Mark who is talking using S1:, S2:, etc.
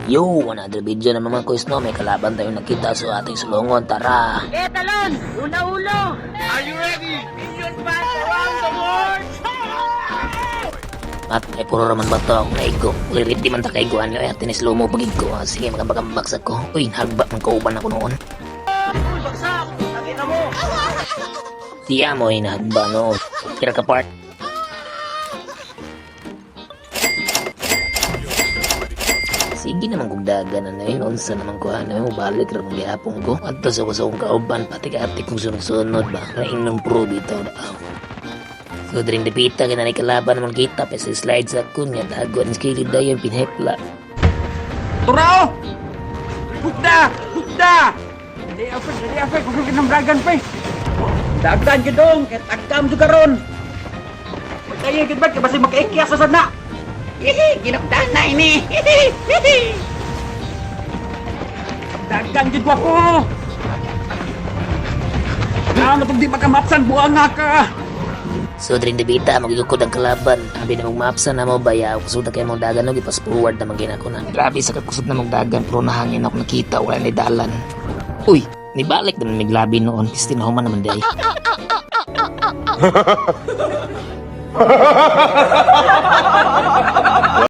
S1: Yo, another video na naman ko no. May kalaban tayong nakita sa ating sulungon. Tara!
S2: Talon! Una-ulo!
S3: Are you ready? Million fans around the world!
S1: At ay puro raman ba ito ako naigo. Ulirit di man ta kaiguan nyo. Ay tinis mo pagig ko. Sige magambakambaksak ko. Uy, hagba ng kauban ako noon.
S3: Uy, bagsak! Nakita mo!
S1: Tiya mo ay nahagba no. Kira ka part. Sige naman kung dagan na yun. Unsa naman ko ano. Balik rin ng gihapon ko. At tas ako sa kong kauban. Pati ka-ati kong sunod-sunod ba. Raing ng pro dito. So dring dipita kina ni kalaban naman kita. Pesa slide sa kunya. Dago ang skilid na yung pinhepla.
S3: Turao! Hukda! Hukda! Dali afek. Kung kinambragan pa eh. Dagan ka dong. Kahit agkam juga ron. Kaya yung kitbat. Kasi makaikya sa sana. Hihi! Ginapdahan na ini! Hihi! Dagan gid ko! Ano pag di makamapsan, buang nga ka!
S1: So dring dipita magigukod ang kalaban. Abi na mong mapsan na mo baya. Kusod na kayo mong dagan no. Gipas forward na magina ko na. Grabe sa kakusod na mong dagan. Pero nahangin ako nakita. Wala ni dalan. Uy! Nibalik na may glabi noon. Kasi tinahuman naman day.